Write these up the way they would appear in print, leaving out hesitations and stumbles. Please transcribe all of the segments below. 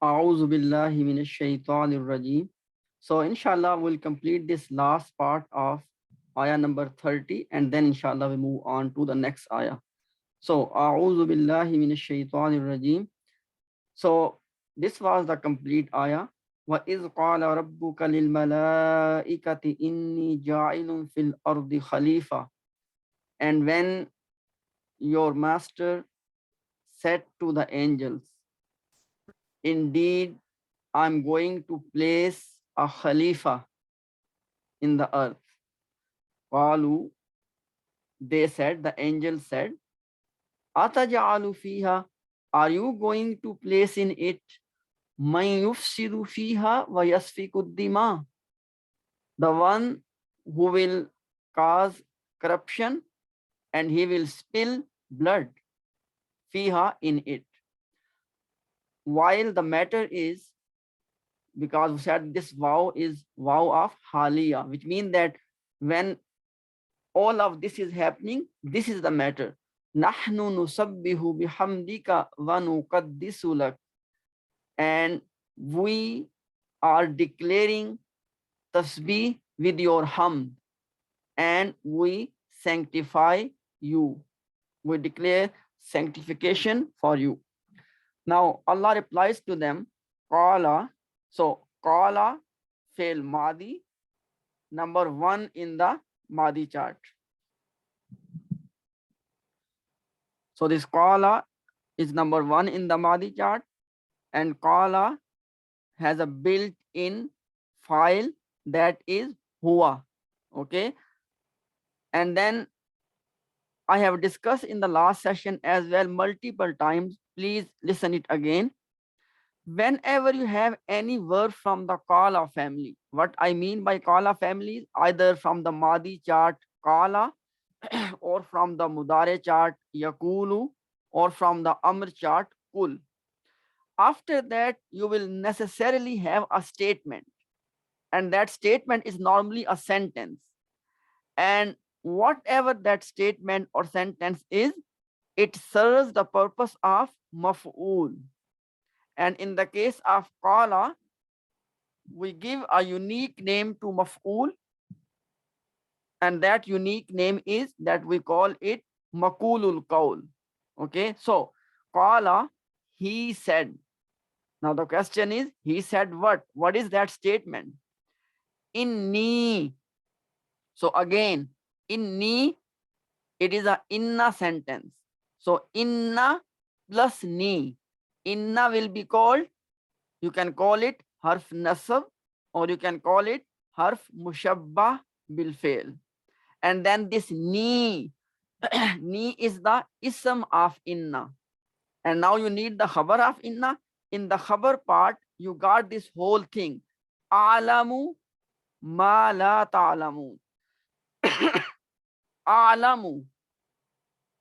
A'udhu billahi minash shaitanir rajim. So inshallah we'll complete this last part of ayah number 30 and then inshallah we move on to the next ayah. So A'udhu billahi minash shaitanir rajim. So this was the complete ayah. وَإِذْ قَالَ رَبُّكَ لِلْمَلَائِكَةِ إِنِّي جَاعِلٌ فِي الْأَرْضِ خَلِيفَةً. And when your master said to the angels, indeed I'm going to place a Khalifa in the earth. Qalu, they said, the angel said, Ataj'alu fiha, are you going to place in it man yufsidu fiha wa yasfiku dima, the one who will cause corruption and he will spill blood, fiha, in it. While the matter is, because we said this vow is vow of haliya, which means that when all of this is happening, this is the matter. Nahnu nusabbihu bihamdika wa nuqaddisu lak. And we are declaring tasbih with your hamd and we sanctify you. We declare sanctification for you. Now Allah replies to them, Qala. So Qala, fail Madi, number 1 in the Madi chart. So this Qala is number 1 in the Madi chart, and Qala has a built-in file that is Huwa. Okay. And then I have discussed in the last session as well multiple times. Please listen it again. Whenever you have any verb from the Qala family, what I mean by Qala family is either from the Madi chart Qala or from the Mudare chart Yakulu or from the Amr chart Kul. After that, you will necessarily have a statement, and that statement is normally a sentence. And whatever that statement or sentence is, it serves the purpose of maf'ul. And in the case of qala, we give a unique name to maf'ul, and that unique name is that we call it makulul qawl. Okay, so qala, he said. Now the question is, he said what? What is that statement? Inni. So again, inni, it is a inna sentence. So inna plus ni. Inna will be called, you can call it harf nasab or you can call it harf mushabbah bil fail. And then this ni, ni is the ism of inna. And now you need the khabar of inna. In the khabar part, you got this whole thing. A'lamu ma la ta'lamun. A'lamu,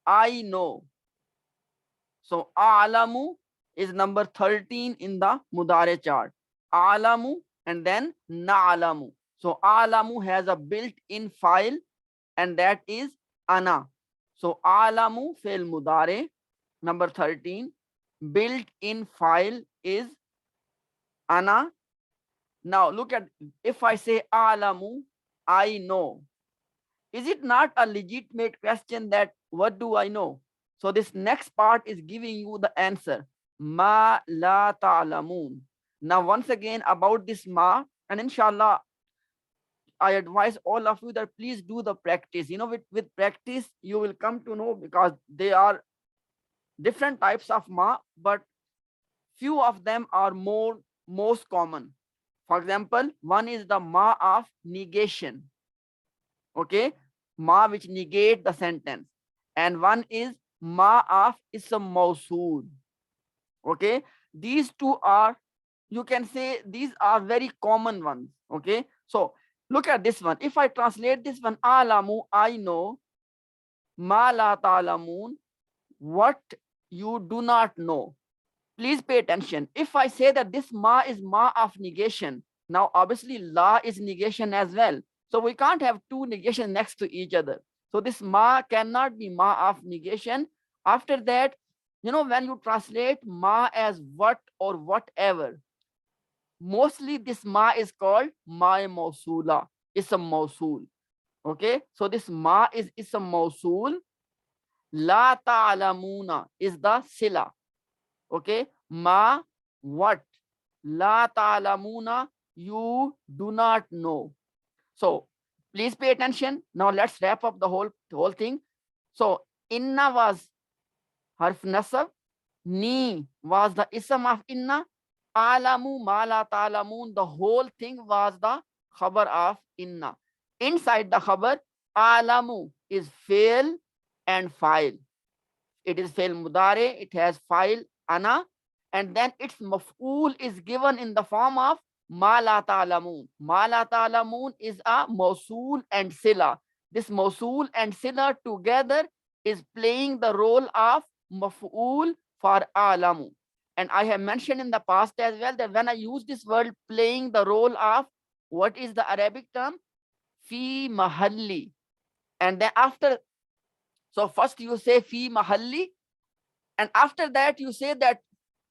I know. So a'lamu is number 13 in the Mudare chart. A'lamu and then na'lamu. So a'lamu has a built-in file and that is ana. So a'lamu fail Mudare, number 13. Built-in file is ana. Now look at, if I say a'lamu, I know. Is it not a legitimate question that what do I know? So this next part is giving you the answer. Ma la ta'lamun. Now once again about this ma, and inshallah, I advise all of you that please do the practice. You know, with practice, you will come to know, because they are different types of ma, but few of them are most common. For example, one is the ma of negation. Okay, ma which negate the sentence, and one is ma of ism mausool. Okay, these two are, you can say, these are very common ones. Okay, so look at this one. If I translate this one, alamu, I know, ma la ta'lamun, what you do not know. Please pay attention. If I say that this ma is ma of negation, now obviously la is negation as well. So we can't have two negations next to each other. So this ma cannot be ma of negation. After that, When you translate ma as what or whatever, mostly this ma is called ma mausula, ism mausul. Okay, so this ma is ism mausul. La ta'lamuna is the sila. Okay, ma what? La ta'lamuna, you do not know. So please pay attention. Now let's wrap up the whole thing. So inna was harf nasab, ni was the ism of inna, alamu ma la ta'lamun, the whole thing was the khabar of inna. Inside the khabar, alamu is fail and file. It is fail mudare, it has file ana, and then its maf'ul is given in the form of ma la ta'lamun. Ma la ta'lamun is a mausul and sila. This mausul and sila together is playing the role of maf'ul for alamu. And I have mentioned in the past as well that when I use this word playing the role of, what is the Arabic term? Fi mahalli. And then after, so first you say fi mahalli, and after that you say that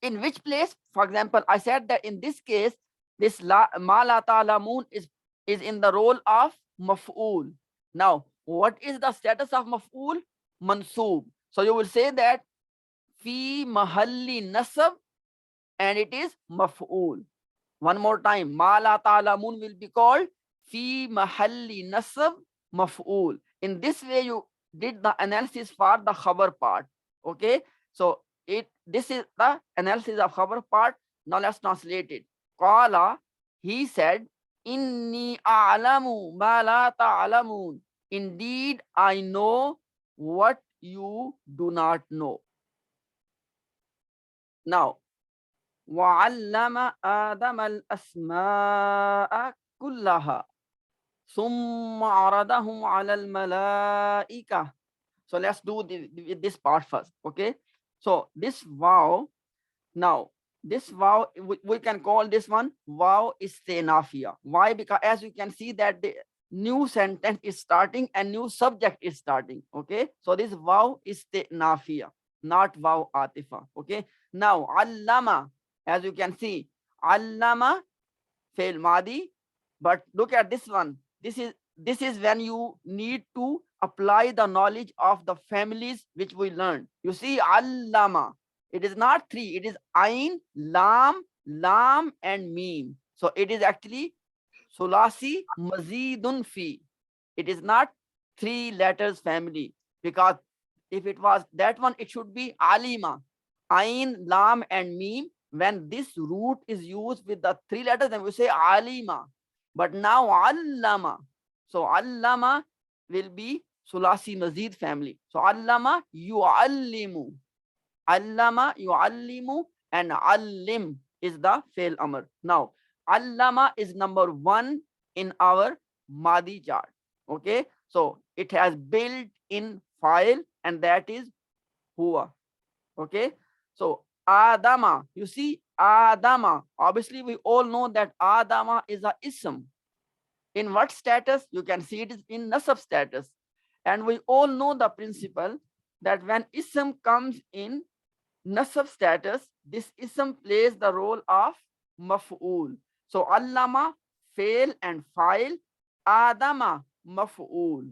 in which place. For example, I said that in this case, this ma la ta'lamun is in the role of maf'ul. Now what is the status of maf'ul? Mansub. So you will say that fi mahalli nasab, and it is maf'ul. One more time, ma la ta'lamun will be called fi mahalli nasab maf'ul. In this way you did the analysis for the khabar part. Okay, so this is the analysis of khabar part. Now let's translate it. Qala, he said, inni a'lamu ma la ta'lamun. Indeed, I know what you do not know. Now, وعلم آدم الأسماء كلها ثم عرضهم على الملائكة. So let's do this part first. Okay, so this vow, now this vow, we can call this one vow istinafia. Why? Because as you can see that the new sentence is starting and new subject is starting. Okay, so this vow istinafia, not vow atifa. Okay, now allama, as you can see, allama fail madi, but look at this one. This is when you need to apply the knowledge of the families which we learned. You see, allama, it is not three, it is ain, lam, lam, and meme. So it is actually sulasi mazidun fi. It is not three letters family, because if it was that one, it should be alima, ain, lam, and meme. When this root is used with the three letters, then we say alima. But now allama, so allama will be sulasi mazid family. So allama yu'allimu, allama yu'allimu, and allim is the fail amr. Now allama is number 1 in our madi chart. Okay, so it has built in file, and that is huwa. Okay, so adama, you see, adama, obviously we all know that adama is a ism. In what status? You can see it is in nasab status. And we all know the principle that when ism comes in nasab status, this ism plays the role of maf'ul. So allama fail and file, adama maf'ul.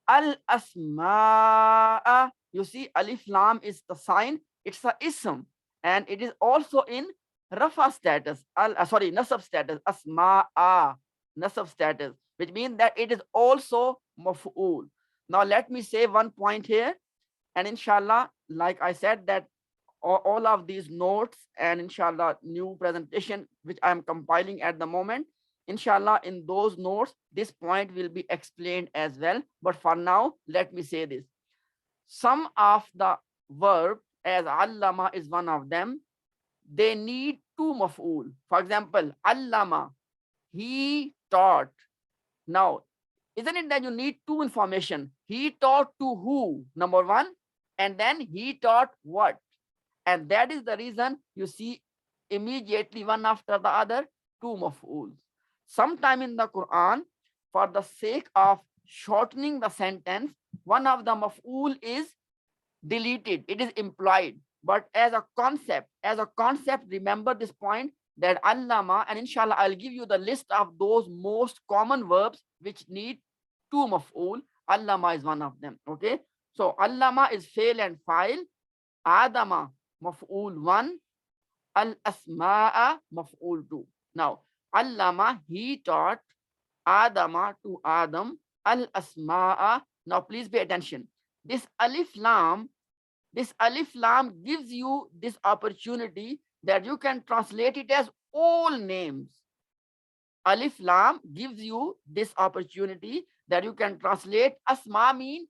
Al asma'a, you see alif lam is the sign, it's a ism, and it is also in rafa status, nasab status, asma'a, nasab status, which means that it is also maf'ul. Now let me say one point here, and inshallah, like I said, that all of these notes and inshallah new presentation which I am compiling at the moment, inshallah in those notes this point will be explained as well. But for now, let me say this. Some of the verb, as allama is one of them, they need two maf'ul. For example, allama, he taught. Now, isn't it that you need two information? He taught to who, number 1, and then he taught what. And that is the reason you see immediately one after the other two maf'uls. Sometime in the Quran, for the sake of shortening the sentence, one of the maf'ul is deleted. It is implied. But as a concept, remember this point, that allama, and inshallah I'll give you the list of those most common verbs which need two maf'ul. Allama is one of them. Okay, so allama is fail and file, adama maf'ul one, al asma'a maf'ul two. Now allama, he taught, adama, to adam, al asma'a. Now please pay attention, this alif lam, gives you this opportunity that you can translate it as all names. Alif lam gives you this opportunity that you can translate asma, mean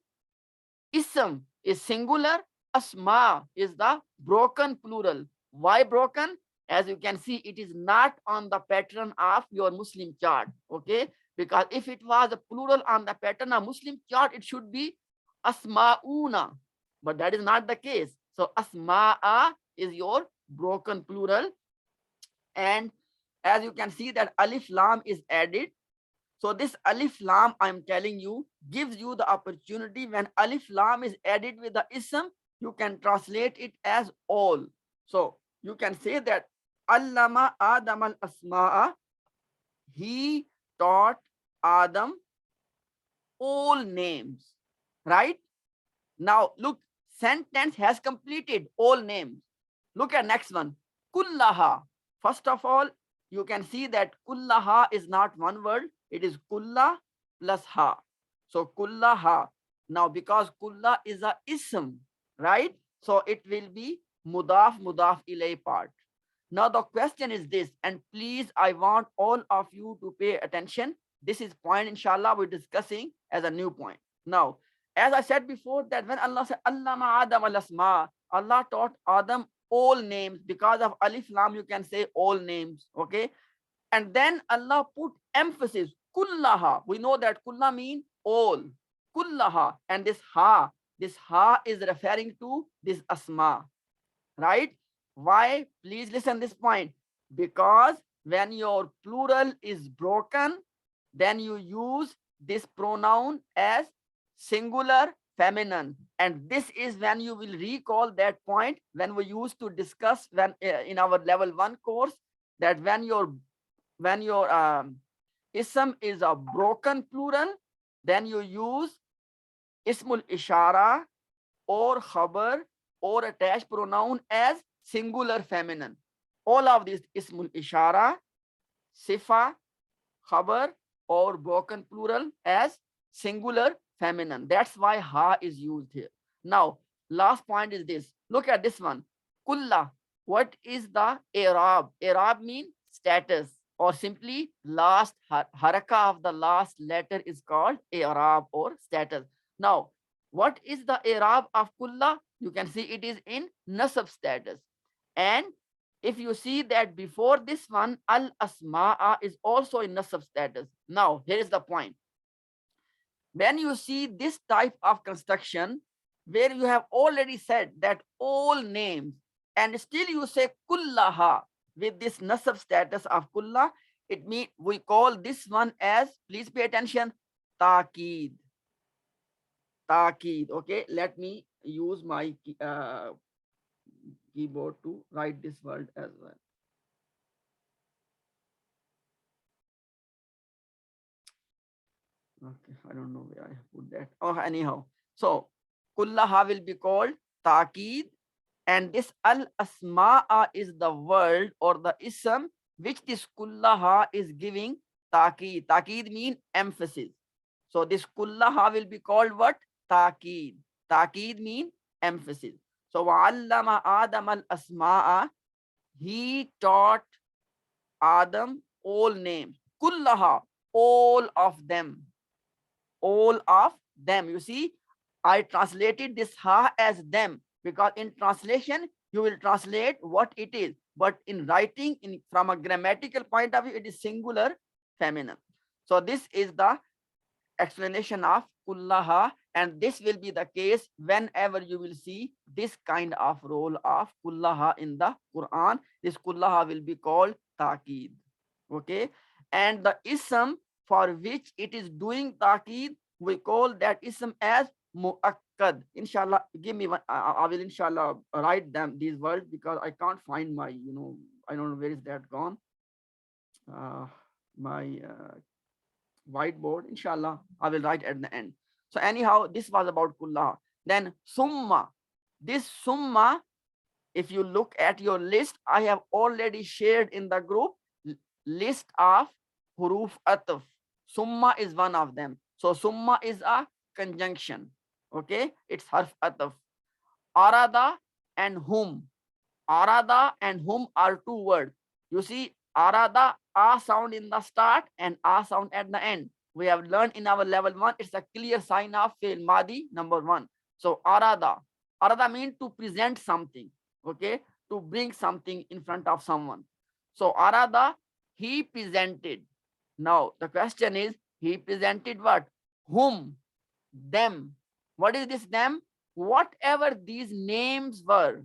ism is singular, asma is the broken plural. Why broken? As you can see, it is not on the pattern of your Muslim chart. Okay, because if it was a plural on the pattern of Muslim chart, it should be asmauna, but that is not the case. So asma'a is your broken plural, and as you can see that alif lam is added. So this alif lam, I'm telling you, gives you the opportunity, when alif lam is added with the ism, you can translate it as all. So you can say that allama adam al asma'a, he taught Adam all names, right? Now look, sentence has completed, all names. Look at next one, kullaha. First of all, you can see that kullaha is not one word, it is kulla plus ha. So kullaha. Now because kulla is a ism, right? So it will be mudaf ilay part. Now the question is this, and please, I want all of you to pay attention. This is point, inshallah, we're discussing as a new point. Now, as I said before, that when Allah said, Allama Adam al Asma, Allah taught Adam all names. Because of alif lam, you can say all names. Okay. And then Allah put emphasis, kullaha. We know that kulla mean all. Kullaha. And this ha is referring to this asma, right? Why? Please listen this point. Because when your plural is broken, then you use this pronoun as singular feminine, and this is when you will recall that point when we used to discuss when in our level 1 course, that when your ism is a broken plural, then you use ismul ishara or khabar or attached pronoun as singular feminine. All of these ismul ishara, sifa, khabar or broken plural as singular feminine. That's why ha is used here. Now, last point is this. Look at this one. Kulla. What is the i'rab? I'rab means status, or simply last haraka of the last letter is called i'rab or status. Now, what is the i'rab of kulla? You can see it is in nasab status. And if you see that before this one, al asma'a is also in nasab status. Now, here is the point. When you see this type of construction, where you have already said that all names, and still you say kullaha with this nasab status of kulla, it means we call this one as, please pay attention, taqeed. Taqeed. Okay, let me use my keyboard to write this word as well. Okay, I don't know where I have put that. Oh, anyhow. So, kullaha will be called taqeed, and this al asma'a is the word or the ism which this kullaha is giving taqeed. Taqeed mean emphasis. So, this kullaha will be called what? Taqeed. Taqeed mean emphasis. So, wa'allama Adam al asma'a, he taught Adam all names. Kullaha, all of them. All of them. You see, I translated this ha as them, because in translation you will translate what it is, but in writing, from a grammatical point of view, it is singular feminine. So this is the explanation of kullaha, and this will be the case whenever you will see this kind of role of kullaha in the Quran. This kullaha will be called taqeed. Okay, and the ism for which it is doing taqeed, we call that ism as muakkad. Kad. Inshallah, give me one. I will inshallah write them these words because I can't find my, I don't know where is that gone. Uh, my whiteboard. Inshallah, I will write at the end. So anyhow, this was about kullaha. Then summa. This summa, if you look at your list, I have already shared in the group list of huruf atf. Summa is one of them. So summa is a conjunction. Okay, it's harf atf. Arada and hum. Arada and hum are two words. You see, arada, a sound in the start and a sound at the end. We have learned in our level 1, it's a clear sign of fail madi, number 1. So arada. Arada means to present something, okay, to bring something in front of someone. So arada, he presented. Now the question is, he presented what? Whom? Them. What is this them? Whatever these names were,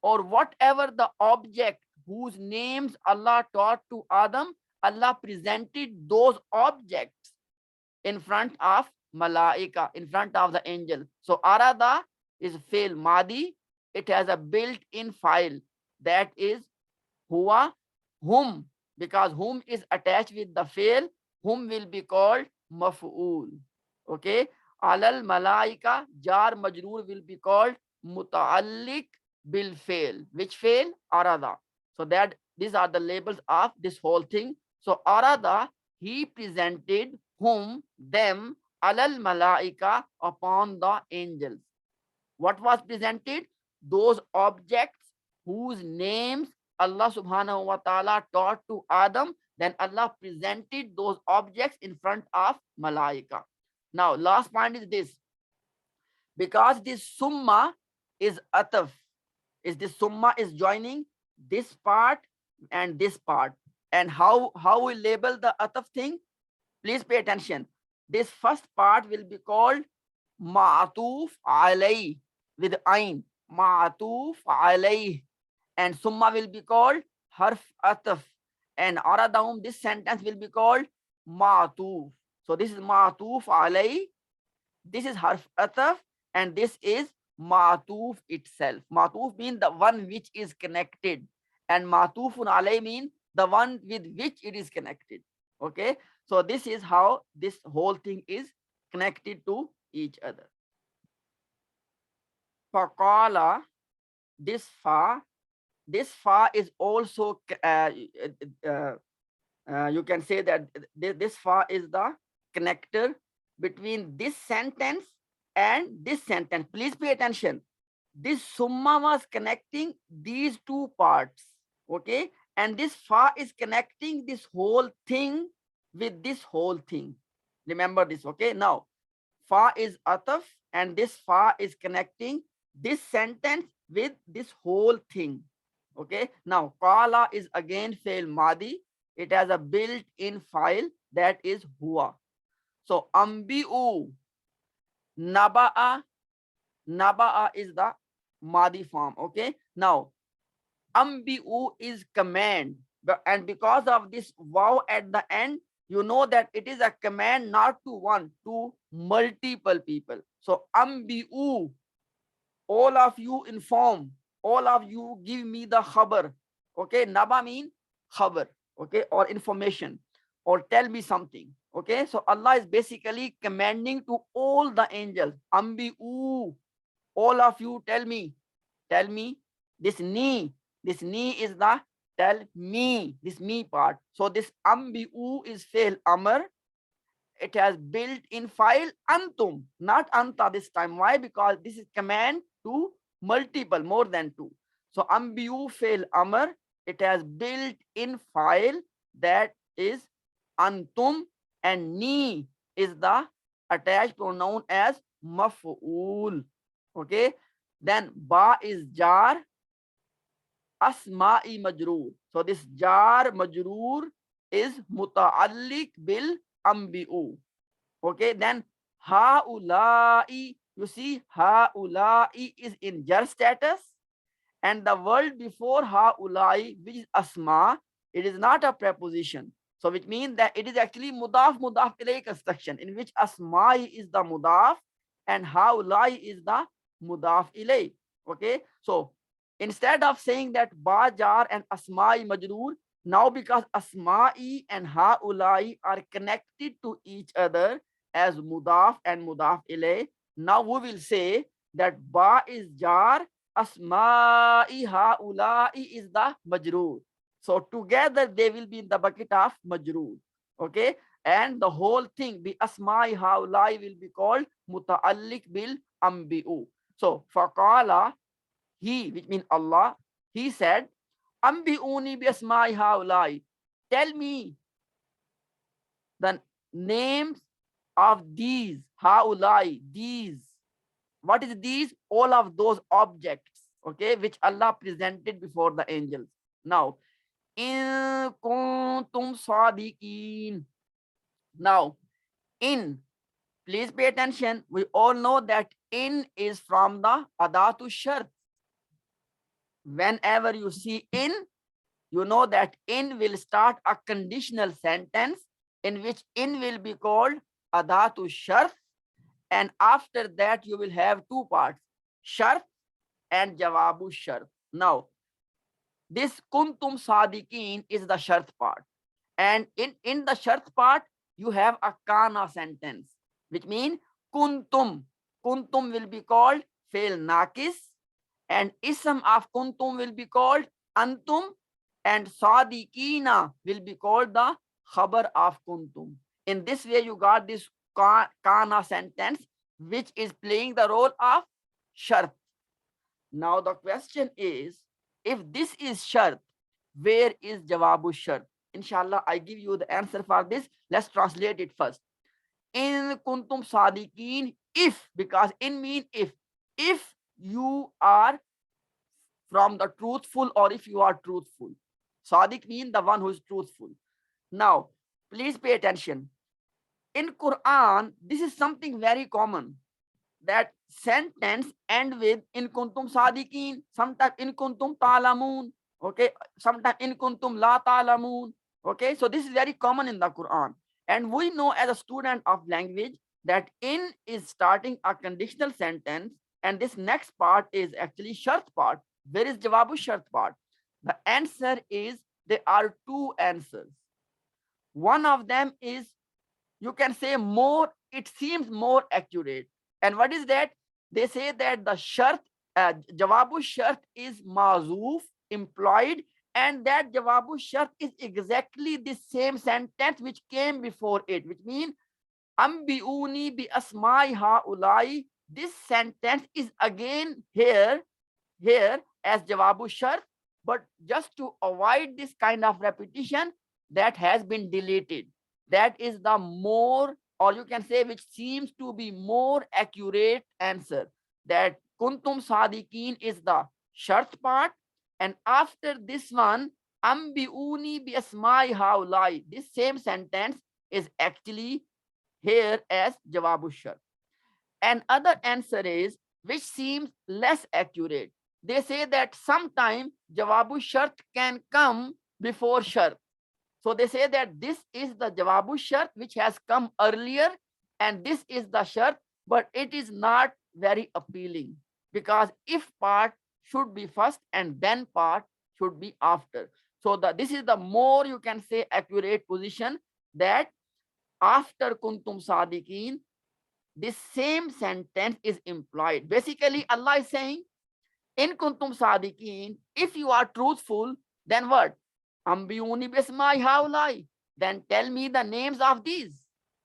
or whatever the object whose names Allah taught to Adam, Allah presented those objects in front of Malaika, in front of the angel. So arada is fail madi. It has a built-in file that is huwa, whom, because whom is attached with the fail, whom will be called maf'ul. Okay. Alal malaika, jar majroor will be called muta'alliq bil fail. Which fail? Arada. So that these are the labels of this whole thing. So arada, he presented whom, them, alal malaika, upon the angels. What was presented? Those objects whose names Allah subhanahu wa ta'ala taught to Adam. Then Allah presented those objects in front of malaika. Now last point is this. Because this summa is ataf, is this summa is joining this part and this part. And how we label the ataf thing? Please pay attention. This first part will be called ma'atuf alay with ayn. Ma'atuf alay. And summa will be called harf ataf. And aradahum, this sentence will be called ma'atuf. So this is ma'atuf alay. This is harf ataf. And this is ma'atuf itself. Ma'atuf means the one which is connected. And ma'atufun alay means the one with which it is connected. Okay. So this is how this whole thing is connected to each other. Faqala, this fa is also, you can say that this fa is the connector between this sentence and this sentence. Please pay attention. This summa was connecting these two parts. Okay. And this fa is connecting this whole thing with this whole thing. Remember this. Okay. Now fa is ataf and this fa is connecting this sentence with this whole thing. Okay. Now qala is again fail madi. It has a built-in file that is huwa. So ambi'u, naba'a is the madi form. Okay. Now ambi'u is command, and because of this wow at the end, you know that it is a command not to one, to multiple people. So ambi'u, all of you inform, all of you give me the khabar. Okay. Naba mean khabar. Okay. Or information, or tell me something. Okay. So Allah is basically commanding to all the angels, ambi'u, all of you tell me. This ni is the tell me, this me part. So this ambi'u is fail amr. It has built-in file antum, not anta this time. Why? Because this is command to multiple, more than two. So ambi'u fail amr. It has built-in file that is antum, and ni is the attached pronoun as maf'ul. Okay. Then ba is jar, asma'i majroor. So this jar majroor is muta'alliq bil ambi'u. Okay. Then ha'ula'i, you see ha'ula'i is in jar status, and the word before ha'ula'i, which is asma, it is not a preposition. So which means that it is actually mudaf ilayhi construction, in which asma'i is the mudaf and haulai is the mudaf ilay. Okay, so instead of saying that ba jar and asma'i majroor, now because asma'i and haulai are connected to each other as mudaf and mudaf ilay, now we will say that ba is jar, asma'i haulai is the majroor. So together they will be in the bucket of majroor. Okay, and the whole thing bi asma'i haulai will be called muta'alliq bil ambi'u. So faqala, he, which means Allah, he said, ambi'uni bi asma'i haulai, tell me the names of these haulai, these. What is these? All of those objects, okay, which Allah presented before the angels. Now, in kuntum sadiqin. Now, in, please pay attention. We all know that in is from the adatu shart. Whenever you see in, you know that in will start a conditional sentence in which in will be called adatu shart, and after that you will have two parts, shart and jawabu shart. Now, this kuntum sadiqin is the shart part, and in the shart part you have a kana sentence, which means kuntum. Kuntum will be called fail nakis, and ism of kuntum will be called antum, and sadiqina will be called the khabar of kuntum. In this way you got this kana sentence which is playing the role of shart. Now the question is, if this is shart, where is jawabu shart? Inshallah, I give you the answer for this. Let's translate it first. In kuntum sadiqin, if, because in mean if you are from the truthful, or if you are truthful. Sadiq mean the one who is truthful. Now, please pay attention. In Quran, this is something very common, that sentence end with in kuntum sadiqin, sometimes in kuntum talamun, okay, sometimes in kuntum la talamun. Okay, so this is very common in the Quran, and we know as a student of language that in is starting a conditional sentence, and this next part is actually shart part. Where is jawabu shart part? The answer is there are two answers. One of them is, you can say, more, it seems more accurate. And what is that? They say that the shart, jawabu shart is mazuf, employed, and that jawabu shart is exactly the same sentence which came before it, which means ambiuni bi asmai haulai. This sentence is again here as jawabu shart, but just to avoid this kind of repetition, that has been deleted. That is the more, or you can say, which seems to be more accurate answer, that kuntum sadiqin is the shart part, and after this one, ambiuni bi asmai haulai, this same sentence is actually here as jawabu shart. And other answer is, which seems less accurate. They say that sometime jawabu shart can come before shart. So they say that this is the jawabu shart which has come earlier, and this is the shart, but it is not very appealing, because if part should be first and then part should be after. So this is the more, you can say, accurate position, that after kuntum sadiqin, this same sentence is implied. Basically, Allah is saying, in kuntum sadiqin, if you are truthful, then what? Ambiyuni bismai haulai. Then tell me the names of these.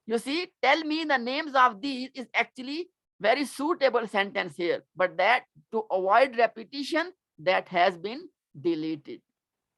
You see, tell me the names of these is actually very suitable sentence here. But that, to avoid repetition, that has been deleted.